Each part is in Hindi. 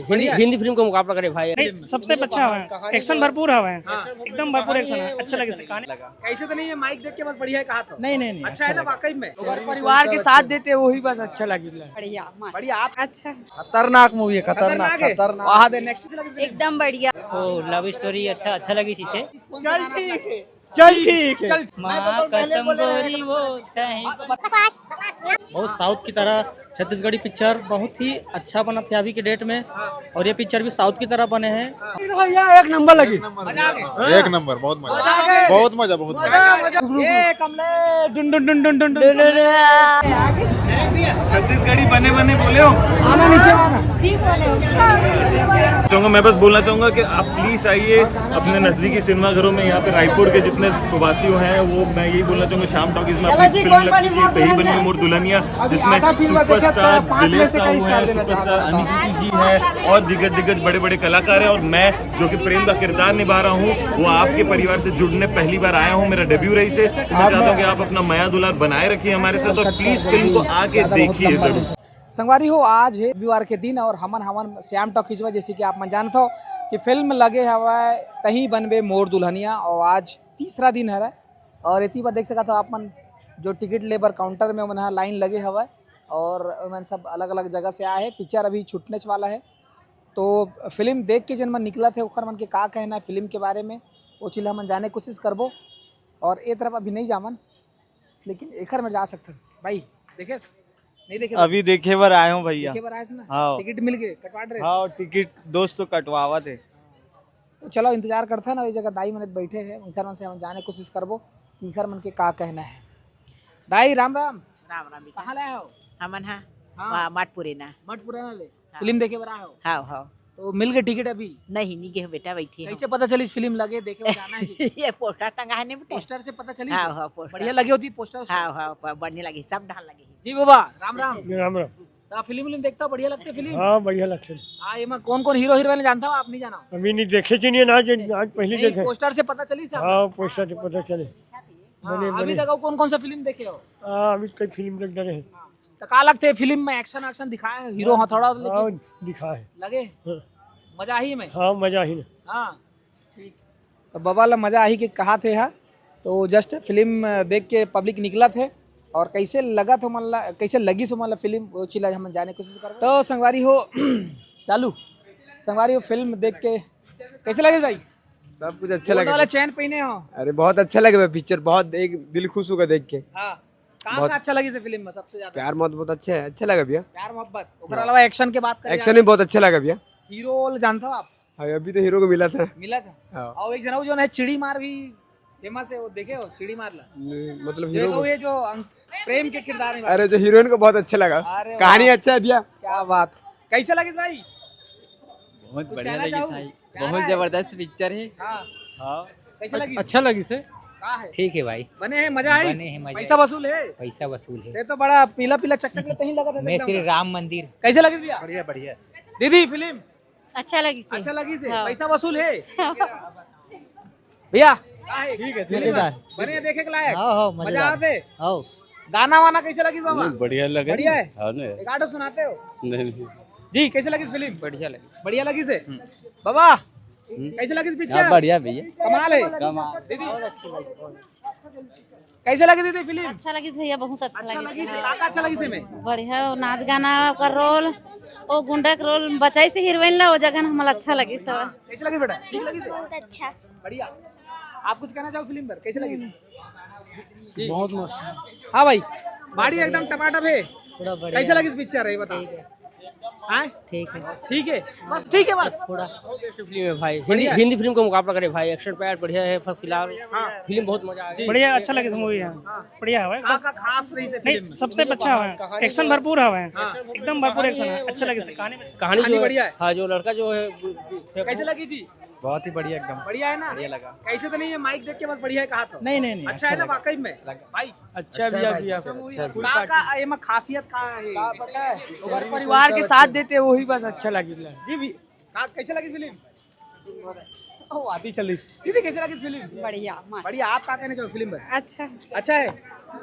हिंदी फिल्म का मुकाबला करे भाई। सबसे अच्छा है, एक्शन भरपूर है, एकदम भरपूर एक्शन है, अच्छा लगे से कहानी लगा। कैसे तो नहीं है, माइक देख के बस बढ़िया है कहा तो नहीं अच्छा है ना वाकई में। परिवार के साथ देते वही बस अच्छा लगे। बढ़िया आप अच्छा खतरनाक मूवी है, खतरनाक है। खतरनाक। वहाँ दे नेक्स्ट एकदम बढ़िया। लव स्टोरी अच्छा लगी इसे। चल ठीक है चल ठीक है। चल कसम गोरी वो बहुत साउथ की तरह छत्तीसगढ़ी पिक्चर बहुत ही अच्छा बना था अभी के डेट में, और ये पिक्चर भी साउथ की तरह बने हैं। भैया एक नंबर लगी, एक नंबर, बहुत मजा, बहुत मजा, बहुत मजा। ये कमले डुन डुन डुन डुन डुन डुन छत्तीसगढ़ी बने बने बोले हो। आना नीचे आना। चाहूँगा मैं बस बोलना चाहूँगा कि आप प्लीज आइए अपने नजदीकी सिनेमा घरों में। यहाँ पे रायपुर के जितने प्रवासी हैं वो मैं यही बोलना चाहूँगा, श्याम टॉकीज में अपनी फिल्म लग चुकी है दही बनी मोर दुल्हनिया, जिसमें सुपरस्टार दिलेश साहू है, सुपरस्टार अनिकी जी है और दिग्गज बड़े बड़े कलाकार हैं। और मैं जो कि प्रेम का किरदार निभा रहा हूँ, वो आपके परिवार से जुड़ने पहली बार आया हूँ, मेरा डेब्यू रही से। तो मैं चाहता हूँ कि आप अपना माया दुलार बनाए रखिए हमारे साथ, और प्लीज फिल्म को आके देखिए जरूर। संगवारी हो, आज है रविवार के दिन और हमन श्याम टॉकीज में, जैसे कि आप मन जानते हो कि फिल्म लगे हवा तही बनबे मोर दुल्हनिया, और आज तीसरा दिन है। और इतनी बार देख सका था आप मन जो टिकट लेबर काउंटर में मन लाइन लगे हवा, और मन सब अलग अलग जगह से आए हैं। पिक्चर अभी छूटने वाला है, तो फिल्म देख के जन मन निकला थे ओखर मन के का कहना है फिल्म के बारे में, वो चीज़ हम जाने की कोशिश करबो। और एक तरफ अभी नहीं जामन, लेकिन एखर में जा सकते भाई। देखे नहीं देखे? अभी देखे बार आए हूँ भैया। देखे बार आए ना? हाँ। टिकट मिल गए, कटवा रहे? हाँ, टिकट दोस्त तो कटवावा थे। तो चलो इंतजार करता है ना, ये जगह दाई मन बैठे हैं, इखर मन से हम जाने कोशिश करबो कि इखर मन के का कहना है। दाई राम राम। राम राम बेटा। कहाँ लाए हो? हमन हा हाँ। मठपुरे ना। मठपुरा ना ले फिल्म देखे बार आए हो? हाँ हाँ। तो मिल गए टिकट अभी? नहीं गे बेटा, बैठी कैसे पता चली फिल्म लगे देखे बार जाना है कि? ये पोस्टर टंगा है ने बेटा। पोस्टर से पता चली? हाँ हाँ पोस्टर बढ़िया लगी होती पोस्टर? हाँ हाँ बढ़िया लगी, सब ढाल लगी। जी बाबा राम राम। राम राम। तो फिल्म देखता हो, बढ़िया लगती फिल्म? हाँ बढ़िया लगते। हाँ, ये कौन कौन हीरो हीरोइन जानता हो? आप नहीं जाना? अभी नहीं देखे चाहिए ना, आज पहले देखे। पोस्टर से पता चली सब? हाँ पोस्टर से पता चले। अभी तक कौन कौन सा फिल्म देखे हो? हाँ अभी कई फिल्म देख रहे। तो का लगते फिल्म में एक्शन दिखाया है, हीरो हथौड़ा दिखा है लगे? मजा ही में? हाँ मजा ही ना। हाँ ठीक। तो बाबा ला मजा ही के कहा थे। हाँ, तो जस्ट फिल्म देख के पब्लिक निकला थे, और कैसे लगा तो मन ला, कैसे लगी सो मन ला फिल्म, वो चीज हम जाने की कोशिश कर। तो संगवारी हो चालू, संगवारी हो फिल्म देख के कैसे लगे भाई? सब कुछ अच्छा लगे। वाला चैन पहने हो? अरे बहुत अच्छा लगे पिक्चर, बहुत एक दिल खुश होगा देख के। हाँ, कहाँ का अच्छा लगी फिल्म में सबसे ज्यादा? प्यार मोहब्बत बहुत अच्छा है, अच्छा लगा भैया। प्यार मोहब्बत, उसके अलावा एक्शन के बात करें? एक्शन भी बहुत अच्छा लगा भैया। हीरो जानता हो आप? हाँ, अभी तो हीरो को मिला था। हाँ। और एक जना जो है चिड़ी मार भी फेमस है, वो देखे हो चिड़ी मार ला? मतलब हीरो ये जो प्रेम के किरदार में। अरे जो हीरोइन को बहुत अच्छा लगा, कहानी अच्छा है भैया। क्या बात, कैसे लगे भाई? बहुत बढ़िया लगी भाई, बहुत जबरदस्त पिक्चर है। हाँ, कैसे लगी? अच्छा लगी से। ठीक है भाई, बने हैं, मजा आई? बने हैं, मजा पैसा वसूल है? पैसा वसूल है। ये तो बड़ा पीला पीला चकचक लेते ही लगा था। मैं श्री राम मंदिर। कैसे लगी भैया? बढ़िया बढ़िया। दीदी फिल्म अच्छा लगी से। अच्छा लगी से? पैसा वसूल है भैया? ठीक है, मजेदार बने हैं, देखे के लायक? हाँ मजा आते? हाँ गाना वाना कैसे लगी बाबा? बढ़िया लगे। बढ़िया है। एक आटो सुनाते हो? नहीं। जी कैसे लगी फिल्म? बढ़िया लगी। बढ़िया लगी से? बाबा कैसे लगी पिक्चर? बढ़िया भैया, कमाल है। दीदी कैसे लगी दीदी फिल्म? अच्छा लगी भैया, बहुत अच्छा लगी से? लगी। का अच्छा लगी से में? बढ़िया नाच गाना का रोल, वो गुंडा का रोल, बचाई से हीरोइन ला, वो जगह हमारा अच्छा लगी सब। कैसे लगी बेटा? ठीक लगी से? बहुत अच्छा। बढ़िया। आप कुछ कहना चाहो फिल्म पर, कैसे लगी? बहुत मस्त। हाँ भाई, बाड़ी एकदम टपाटप है। थोड़ा बढ़िया। कैसे लगी पिक्चर है बता? हाँ ठीक है, ठीक है बस, ठीक है बस। थोड़ा फिल्म है भाई, हिंदी फिल्म का मुकाबला करे भाई। एक्शन पैड बढ़िया है, फर्स्ट क्लास फिल्म, बहुत मजा आया। बढ़िया अच्छा लगे मूवी है, बढ़िया है। का खास रही से फिल्म? सबसे अच्छा है, एक्शन भरपूर है, एकदम भरपूर एक्शन है, अच्छा लगे से कहानी जो बढ़िया है। हाँ, जो लड़का जो है कैसे लगी जी? बहुत ही बढ़िया एकदम। बढ़िया है ना? बढ़िया लगा। कैसे तो नहीं है, माइक देख के बस बढ़िया है कहा तो? नहीं अच्छा है ना वाकई में भाई? अच्छा भैया। का ये खासियत का है? पता है, अगर परिवार के साथ देते वही बस अच्छा लगे। जी भी कैसे लगी फिल्म? ओ आती चल रही दीदी, कैसे लगी फिल्म? बढ़िया बढ़िया। आप क्या कहना चाहो फिल्म पर? अच्छा अच्छा है,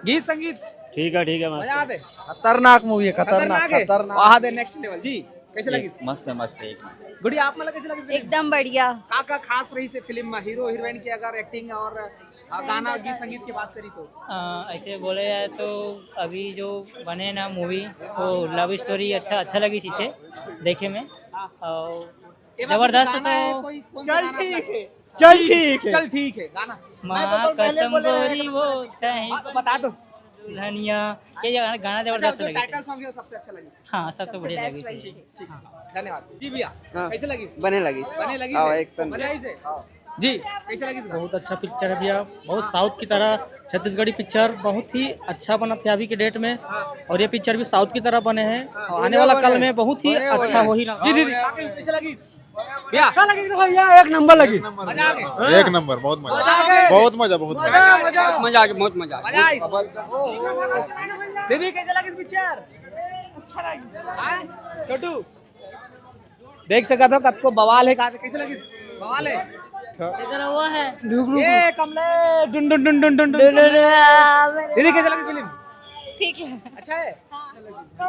गीत संगीत ठीक है मजा आते? खतरनाक मूवी है, खतरनाक है? खतरनाक। वहाँ दे नेक्स्ट लेवल। जी कैसे लगी मस्त है मस्त है गुड़िया आप मला कैसे लगी फिल्म एकदम बढ़िया का खास रही से फिल्म में हीरो हीरोइन की अगर एक्टिंग और गाना गीत संगीत की बात करी तो ऐसे बोले जाए तो अभी जो बने ना मूवी वो लव स्टोरी अच्छा लगी इसे देखे में और जबरदस्त तो चल ठीक है चल ठीक है गाना माँ कसम गोरी वो कहीं बता दो दुल्हनिया ये गाना जबरदस्त लगी टाइटल सॉन्ग है वो सबसे अच्छा लगी हाँ सबसे बढ़िया लगी ठीक धन्यवाद जी भैया कैसे लगी बने लगी एक्शन बढ़िया से जी कैसे लगी बहुत अच्छा पिक्चर है भैया बहुत साउथ की तरह छत्तीसगढ़ी पिक्चर बहुत ही अच्छा बना था अभी के डेट में और ये पिक्चर भी साउथ की तरह बने हैं और आने वाला कल में बहुत ही अच्छा हो ही रहा जी दीदी कैसे लगी भैया अच्छा लगी भैया एक नंबर लगी मजा आ गया एक नंबर बहुत मजा बहुत मजा मजा आ गया बहुत मजा दीदी कैसे लगी पिक्चर अच्छा लगी छोटू देख सका तो कब को बवाल है कैसे लगी बवाल है वो है ये कमले डुन डुन डुन डुन डुन दीदी कैसे लगी फिल्म ठीक है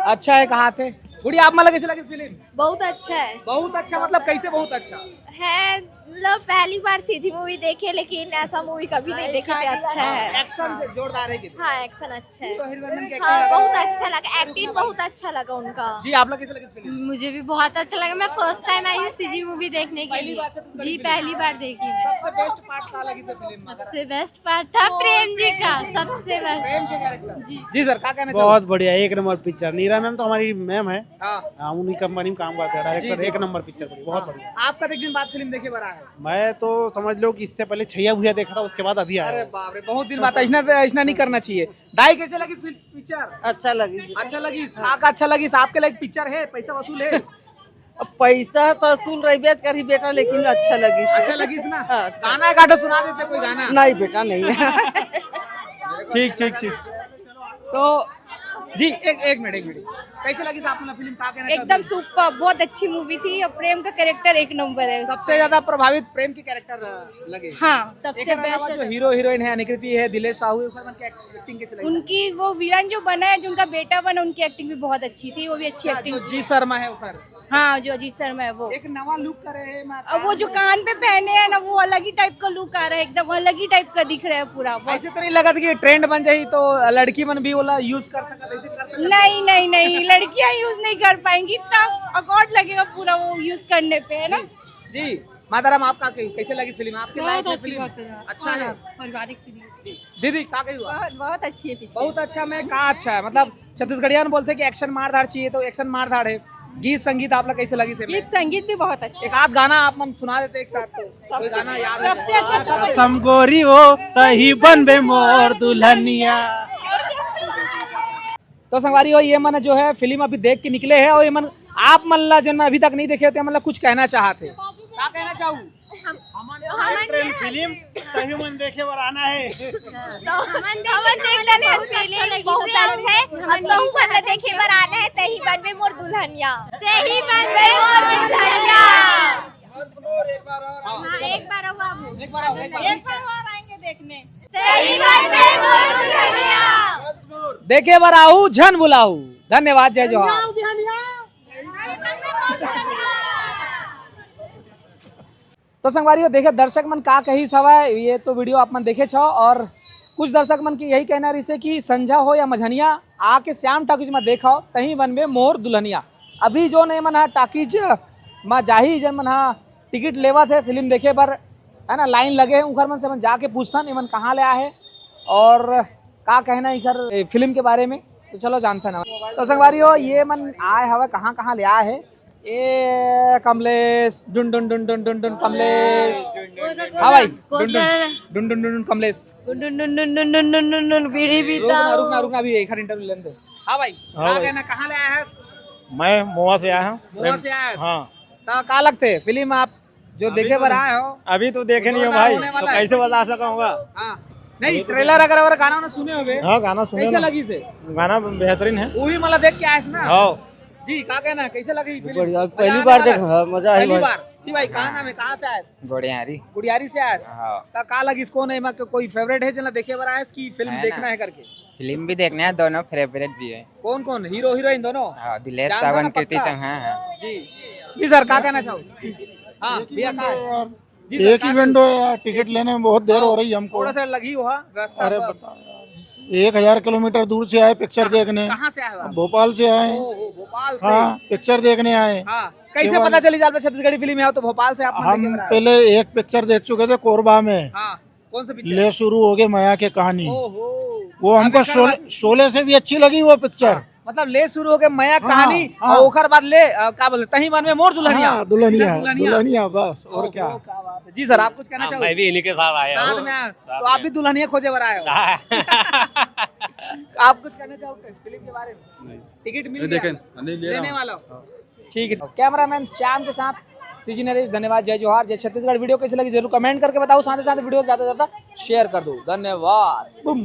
अच्छा है कहाँ थे गुड़िया आप मला कैसे लगी फिल्म बहुत अच्छा है बहुत अच्छा मतलब कैसे बहुत अच्छा है मतलब पहली बार सीजी मूवी देखे लेकिन ऐसा मूवी कभी नहीं देखे थे अच्छा है एक्शन जोरदार है कितना हाँ एक्शन अच्छा है तो हीरोइन के हाँ बहुत अच्छा लगा एक्टिंग बहुत अच्छा लगा उनका जी आप लोग कैसे लगी फिल्म मुझे भी बहुत अच्छा लगा मैं फर्स्ट टाइम आई हूँ सीजी मूवी देखने के पहली लिए बार छत्तीसगढ़ी जी फिल्म? पहली बार देखी मैं सबसे बेस्ट पार्ट क्या लगी से फिल्म में सबसे बेस्ट पार्ट था प्रेम जी का सबसे प्रेम बेस्ट के कैरेक्टर जी जी सर क्या कहना बहुत बढ़िया एक नंबर पिक्चर नीरा मैम तो हमारी मैम है हाँ उन्हीं कंपनी में काम करते हैं डायरेक्टर जी। एक नंबर पिक्चर बनी बहुत बढ़िया आपका एक दिन बाद फिल्म देखे बड़ा है मैं तो समझ लो कि इससे पहले छैया भुया देखा था उसके बाद अभी अरे आया बाप रे बहुत दिन बाद ऐसा नहीं करना चाहिए दाई कैसे लगी पिक्चर अच्छा लगी अच्छा लगी का अच्छा लगी आपके लिए पिक्चर है पैसा वसूल है पैसा तो वसूल रही करी बेटा लेकिन अच्छा लगी अच्छा लगी ना गाना काटो सुना देते कोई गाना नहीं बेटा नहीं ठीक ठीक ठीक तो जी एक मिनट कैसे लगी आपको फिल्म का कहना एकदम सुपर बहुत अच्छी मूवी थी और प्रेम का कैरेक्टर एक नंबर है सबसे ज्यादा प्रभावित प्रेम के कैरेक्टर लगे हाँ सबसे एक बेस्ट जो हीरो हीरोइन है अनिकृति है दिलेश साहू एक्टिंग कैसे लगी उनकी वो विलन जो बना है जो उनका बेटा बना उनकी एक्टिंग भी बहुत अच्छी थी वो भी अच्छी एक्टिंग जो जी शर्मा है ऊपर हाँ जो अजीत शर्मा है वो एक नवा लुक कर रहे हैं अब वो जो कान पे पहने हैं ना वो अलग ही टाइप का लुक आ रहा है एकदम अलग ही टाइप का दिख रहा है पूरा ऐसे तो नहीं लगा था कि ट्रेंड बन जाए तो लड़की मन भी वाला यूज कर सकता ऐसे कर सकता नहीं नहीं नहीं लड़कियां यूज नहीं कर पाएंगी इतना अकॉर्ड लगेगा पूरा वो यूज करने पे है ना जी माताराम आपका कैसे लगी फिल्म आपके लायक है फिल्म अच्छा है पारिवारिक दीदी का कही हुआ बहुत अच्छी है पिक्चर बहुत अच्छा मैं कहा अच्छा है मतलब छत्तीसगढ़ियान बोलते हैं कि एक्शन मार धाड़ चाहिए तो एक्शन मार धाड़ है गीत संगीत आप लोग कैसे लगी से गीत संगीत भी बहुत अच्छा एक आध गाना आप हम सुना देते एक साथ तो कोई गाना याद है सबसे अच्छा तम गोरी हो तही बनबे मोर दुल्हनिया तो संगवारी हो ये मन जो है फिल्म अभी देख के निकले है और ये मन आप मन ला जो मैं अभी तक नहीं देखे थे मतलब कुछ कहना चाहते क्या कहना चाहूँ फिल्म तही मन देखे बर आना है बहुत अच्छा है अब तो ऊपर देखे बर आना है तही बनबे मोर दुल्हनिया तही बनबे मोर दुल्हनिया एक बार बाबू एक बार आओ और आएंगे देखने तही बनबे मोर दुल्हनिया देखे बर आऊ झन बुलाऊ धन्यवाद जय जोहार तो संगवारी देखे दर्शक मन का कही सवाय ये तो वीडियो आप मन देखे छो और कुछ दर्शक मन की यही कहना रही से कि संझा हो या मझनिया आके श्याम टॉकीज में देखो तहीं बनबे मोर दुल्हनिया अभी जो नहीं मन हा टॉकीज में जाही जन मन हा टिकट लेवा थे फिल्म देखे पर है ना लाइन लगे हैं उखर मन से मन जाके पूछता नहीं मन कहाँ ले आए और का कहना इधर फिल्म के बारे में तो चलो जानते ना तो संगवारी हो ये मन आए हवा कहाँ ले आए है ए कमलेश डुन डुन डुन डुन डुन डुन कमलेश हाँ भाई डुन डुन डुन डुन डुन कमलेश रुकना अभी एक इंटरव्यू लेने दो हाँ भाई क्या कहना कहाँ ले आया है मैं मोवा से आया हूँ गोवा से आया है हाँ तो का लगते फिल्म आप जो देखे बर आए हो अभी तो देखे नहीं हो भाई तो कैसे बता सकूंगा हाँ नहीं ट्रेलर अगर गाना ना सुने होगे हाँ गाना सुने कैसे लगी से गाना बेहतरीन है वही मतलब देख के आए ना हाँ जी क्या कहना कैसे लगी फिल्म? बढ़िया पहली बार देखा मजा पहली बार जी भाई कहाँ नाम है, कहाँ से आए? गोड़ियारी। गुड़ियारी से आए? हाँ। तो का लगी इसको नहीं मैं कोई फेवरेट है जना देखे बार आए की फिल्म है देखना ना। है करके? फिल्म भी देखने हैं, दोनों फेवरेट भी है। कौन कौन हीरो हीरोइन दोनों? हाँ, दिलेश जानता सावन ना कीर्ति पक्का? चौहान। हाँ। जी सर क्या कहना चाहो? हाँ भैया कहाँ है? जी सर, एक कहाँ ही है? विंडो है यार, टिकट लेने में बहुत देर हो रही है हमको। थोड़ा सा लगी हुआ व्यवस्था। अरे बता यार, 1000 किलोमीटर दूर से आए पिक्चर देखने। कहाँ से आए हो आप? भोपाल से आए। ओहो, भोपाल से। हाँ, पिक्चर देखने आए। हाँ कैसे पता चली जाल पे छत्तीसगढ़ी फिल्म है तो भोपाल से आप हम पहले एक पिक्चर देख चुके थे कोरबा में। हाँ कौन सा पिक्चर? ले शुरू हो गए माया के कहानी। ओहो वो हमको शोले से भी अच्छी लगी वो पिक्चर। मतलब ले शुरू हो गए माया हाँ, कहानी हाँ। और ओकर बाद ले क्या बोलते तही मन में मोर दुल्हनिया। हाँ, दुल्हनिया बस और क्या। क्या बात है। जी सर आप कुछ कहना चाहोगे? मैं भी इन्हीं के साथ आया साथ में आए। तो आप भी दुल्हनिया खोजे बर आए हो? आप कुछ कहना चाहोगे फिल्म के बारे में? टिकट मिल गया? लेने वाला हो? ठीक है। कैमरामैन श्याम के साथ सीजी नरेश, धन्यवाद। जय जोहार, जय छत्तीसगढ़। वीडियो कैसी लगी जरूर कमेंट करके बताओ, साथ ही साथ वीडियो ज्यादा से ज्यादा शेयर कर दो। धन्यवाद। बुम।